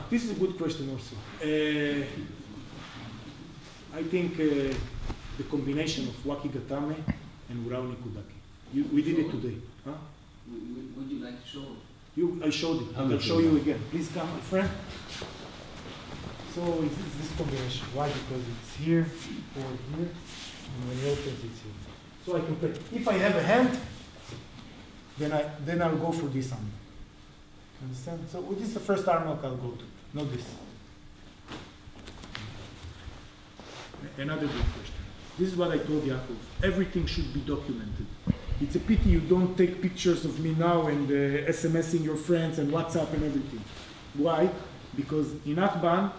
This is a good question also. I think the combination of Wakigatame and Urao Nikudaki. We did it today. Huh? Would you like to show? I showed it. I'll show you again. Please come, my friend. So it's this combination. Why? Because it's here or here, and when it opens, it's here. So I can play. If I have a hand, then I'll go for this arm. Understand? So this is the first arm lock I'll go to, not this. Another good question. This is what I told Yaakov. Everything should be documented. It's a pity you don't take pictures of me now and SMSing your friends and WhatsApp and everything. Why? Because in Akban,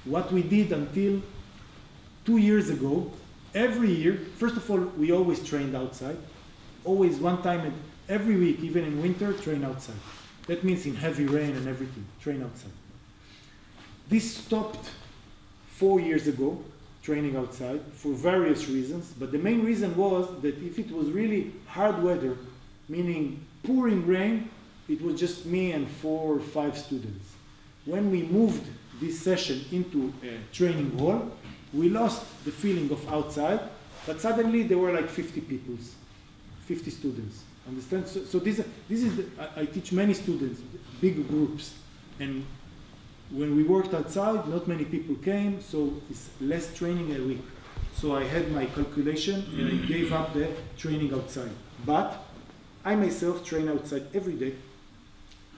what we did until 2 years ago, every year, first of all, we always trained outside. Always one time every week, even in winter, train outside. That means in heavy rain and everything, train outside. This stopped 4 years ago, training outside, for various reasons. But the main reason was that if it was really hard weather, meaning pouring rain, it was just me and 4 or 5 students. When we moved this session into a training hall, we lost the feeling of outside, but suddenly there were like 50 people, 50 students. Understand? So this is I teach many students, big groups, and when we worked outside, not many people came, so it's less training a week. So I had my calculation and I gave up the training outside. But I myself train outside every day.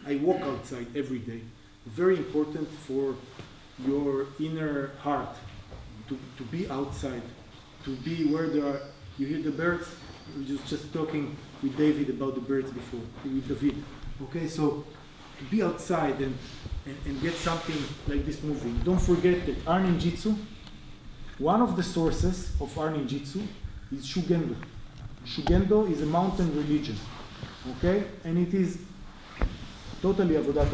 I walk outside every day. Very important for your inner heart to be outside, to be where there are, you hear the birds? We were just talking with David about the birds before, with David. Okay, so to be outside and get something like this moving. Don't forget that Ar Ninjitsu, one of the sources of Ar Ninjitsu is Shugendo. Shugendo is a mountain religion, okay? And it is totally Avodat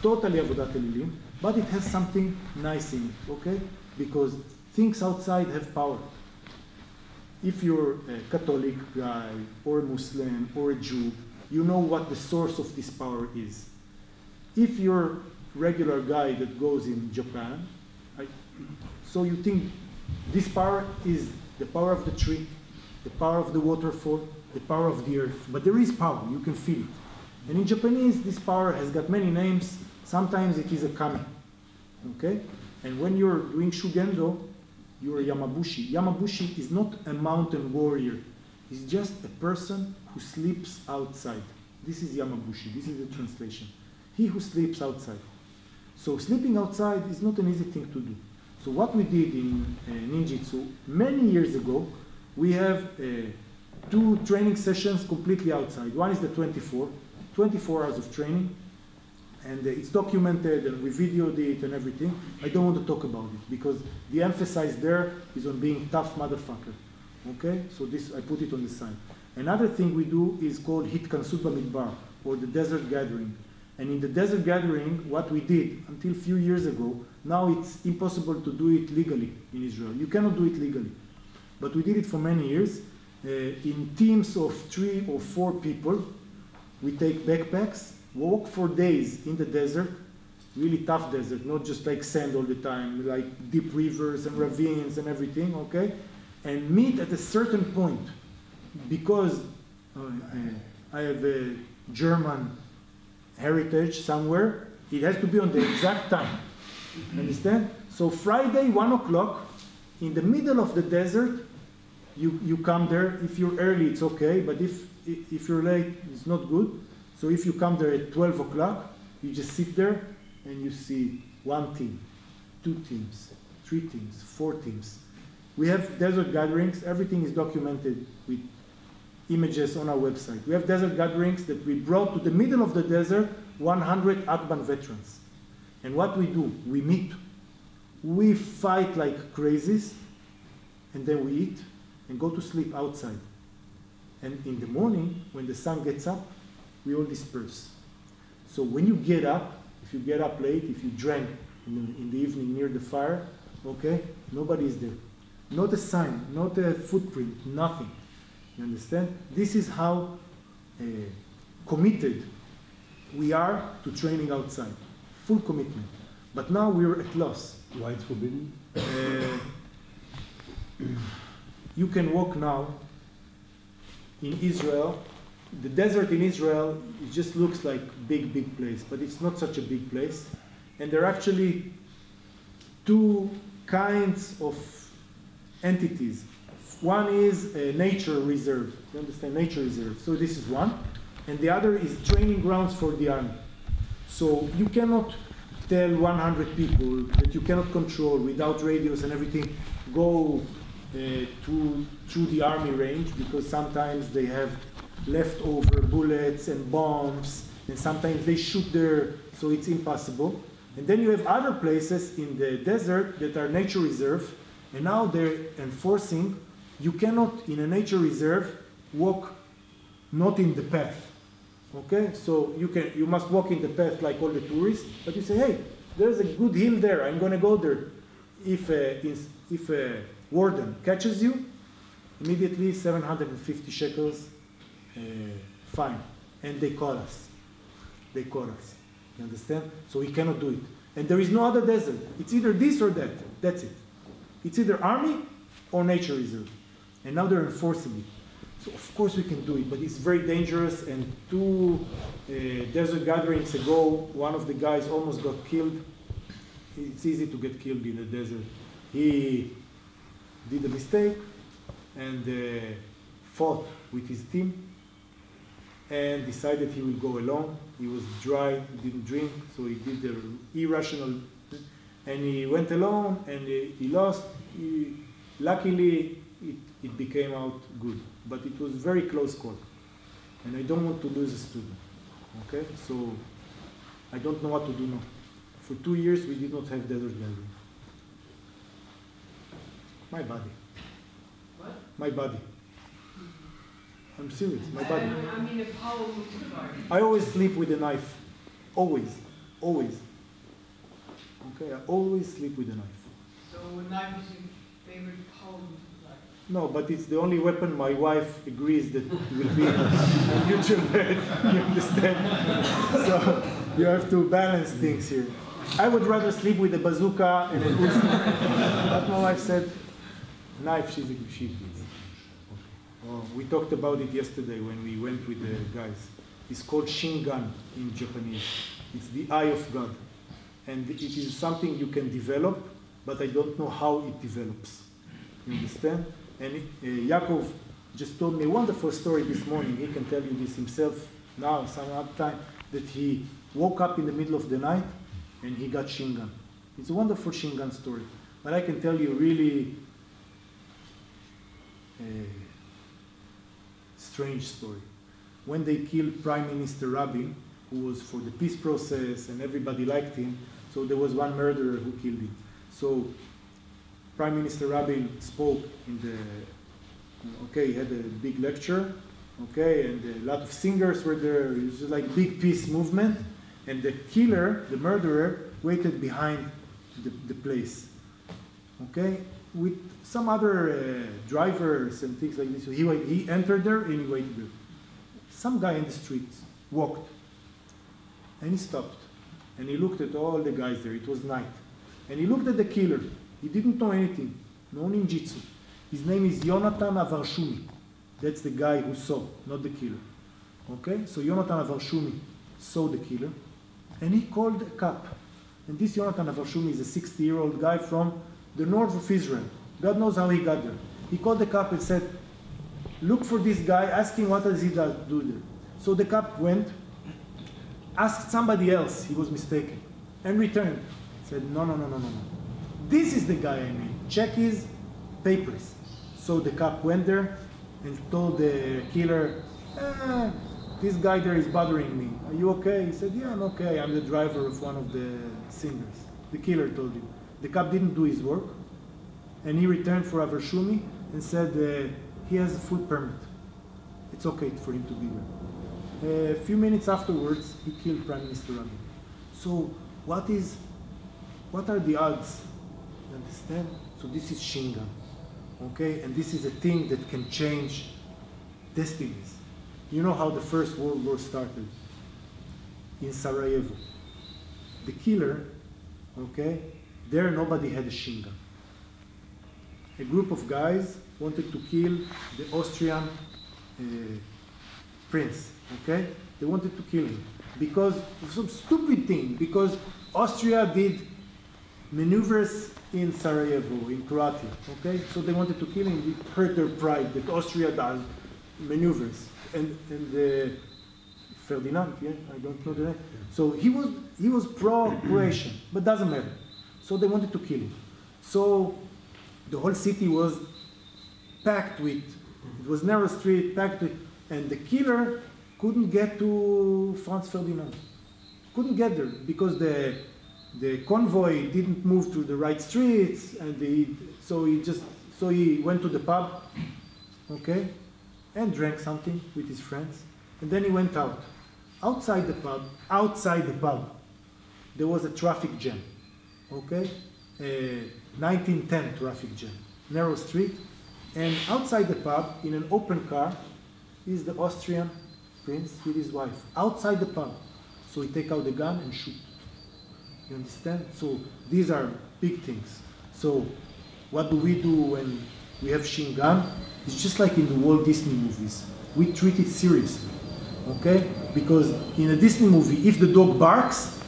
Elolim, but it has something nice in it, okay? Because things outside have power. If you're a Catholic guy, or a Muslim, or a Jew, you know what the source of this power is. If you're a regular guy that goes in Japan, so you think this power is the power of the tree, the power of the waterfall, the power of the earth. But there is power, you can feel it. And in Japanese, this power has got many names. Sometimes it is a kami, okay? And when you're doing Shugendo, you're a Yamabushi. Yamabushi is not a mountain warrior. He's just a person who sleeps outside. This is Yamabushi. This is the translation. He who sleeps outside. So sleeping outside is not an easy thing to do. So what we did in Ninjitsu many years ago, we have 2 training sessions completely outside. One is the 24 hours of training. And it's documented and we videoed it and everything. I don't want to talk about it because the emphasis there is on being tough motherfucker. Okay? So this, I put it on the side. Another thing we do is called Hitkansut Bamidbar, or the desert gathering. And in the desert gathering, what we did until a few years ago, now it's impossible to do it legally in Israel. You cannot do it legally. But we did it for many years. In teams of 3 or 4 people, we take backpacks, walk for days in the desert, really tough desert, not just like sand all the time, like deep rivers and ravines and everything, okay? And meet at a certain point, because I have a German heritage somewhere, it has to be on the exact time, understand? So Friday, 1 o'clock, in the middle of the desert, you come there. If you're early, it's okay, but if you're late, it's not good. So if you come there at 12 o'clock, you just sit there and you see 1 team, 2 teams, 3 teams, 4 teams. We have desert gatherings. Everything is documented with images on our website. We have desert gatherings that we brought to the middle of the desert 100 Akban veterans. And what we do, we meet, we fight like crazies, and then we eat and go to sleep outside. And in the morning, when the sun gets up, we all disperse. So when you get up, if you get up late, if you drank in the evening near the fire, okay, nobody is there. Not a sign, not a footprint, nothing. You understand? This is how committed we are to training outside. full commitment. But now we're at loss. Why it's forbidden? You can walk now in Israel. The desert in Israel, it just looks like big, big place, but it's not such a big place. And there are actually two kinds of entities. One is a nature reserve. You understand? Nature reserve. So this is one. And the other is training grounds for the army. So you cannot tell 100 people that you cannot control without radios and everything, go to the army range, because sometimes they have leftover bullets and bombs, and sometimes they shoot there, so it's impossible. And then you have other places in the desert that are nature reserve, and now they're enforcing you cannot, in a nature reserve, walk not in the path. Okay, so you must walk in the path like all the tourists, but you say, hey, there's a good hill there, I'm going to go there. If a warden catches you, immediately 750 shekels fine, and they call us. They call us. You understand? So we cannot do it. And there is no other desert. It's either this or that. That's it. It's either army or nature reserve. And now they're enforcing it. So of course we can do it, but it's very dangerous. And 2 desert gatherings ago, one of the guys almost got killed. It's easy to get killed in the desert. He did a mistake and fought with his team and decided he will go alone. He was dry, he didn't drink, so he did the irrational, and he went alone and he lost. Luckily, it became out good, but it was very close call. And I don't want to lose a student, okay? So I don't know what to do now. For 2 years, we did not have desert gathering. My body. What? My body. I'm serious, my body. I mean, if Paul moved to the garden. I always sleep with a knife. Always. Always. Okay, I always sleep with a knife. So a knife is your favorite Paul moved to the garden. No, but it's the only weapon my wife agrees that will be a mutual bed. You understand? So you have to balance things here. I would rather sleep with a bazooka and a pistol. But my wife said, knife, she please. Oh, we talked about it yesterday when we went with the guys. It's called Shingan in Japanese. It's the eye of God. And it is something you can develop, but I don't know how it develops. You understand? And Yaakov just told me a wonderful story this morning. He can tell you this himself now, some other time, that he woke up in the middle of the night and he got Shingan. It's a wonderful Shingan story. But I can tell you really strange story. When they killed Prime Minister Rabin, who was for the peace process and everybody liked him, so there was one murderer who killed him. So Prime Minister Rabin spoke in the, okay, he had a big lecture, okay, and a lot of singers were there. It was like big peace movement, and the killer, the murderer, waited behind the place, okay, with some other drivers and things like this. So he entered there and he waited there. Some guy in the street walked and he stopped and he looked at all the guys there. It was night. And he looked at the killer. He didn't know anything, no ninjutsu. His name is Yonatan Avarshumi. That's the guy who saw, not the killer. Okay, so Yonatan Avarshumi saw the killer and he called a cop. And this Yonatan Avarshumi is a 60-year-old guy from the north of Israel. God knows how he got there. He called the cop and said, look for this guy, ask him what does he do there. So the cop went, asked somebody else, he was mistaken, and returned. Said, no. This is the guy I mean. Check his papers. So the cop went there and told the killer, this guy there is bothering me. Are you okay? He said, yeah, I'm okay. I'm the driver of one of the singers. The killer told him. The cop didn't do his work. And he returned for Avarshumi and said he has a full permit. It's okay for him to be there. A few minutes afterwards, he killed Prime Minister Rabin. So what are the odds? You understand? So this is Shingan. Okay? And this is a thing that can change destinies. You know how the First World War started? In Sarajevo. the killer, okay, there nobody had a machine gun. A group of guys wanted to kill the Austrian prince, okay? They wanted to kill him because of some stupid thing, because Austria did maneuvers in Sarajevo, in Croatia, okay? So they wanted to kill him. It hurt their pride that Austria does maneuvers. And Ferdinand, yeah, I don't know the name. So he was pro-Croatian, but doesn't matter. So they wanted to kill him. So the whole city was packed with, it was narrow street, packed with, and the killer couldn't get to Franz Ferdinand. Couldn't get there because the convoy didn't move through the right streets, and so he went to the pub, okay, and drank something with his friends, and then he went out. Outside the pub, there was a traffic jam, okay, 1910 traffic jam, narrow street, and outside the pub, in an open car, is the Austrian prince with his wife, outside the pub. So he take out the gun and shoot. You understand? So these are big things. So what do we do when we have machine gun? It's just like in the Walt Disney movies. We treat it seriously, okay? Because in a Disney movie, if the dog barks,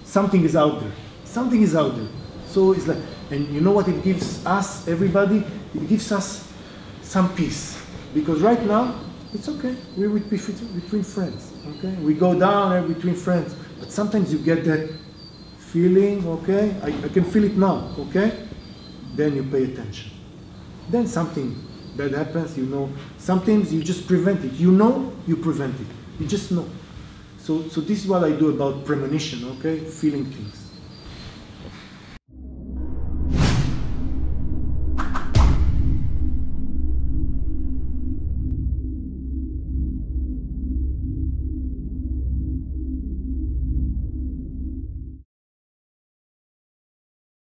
something is out there. Something is out there. So it's like, and you know what it gives us, everybody? It gives us some peace. Because right now, it's okay. We're between friends, okay? We go down between friends. But sometimes you get that feeling, okay? I can feel it now, okay? Then you pay attention. Then something bad happens, you know. Sometimes you just prevent it. You know, you prevent it. You just know. So this is what I do about premonition, okay? Feeling things.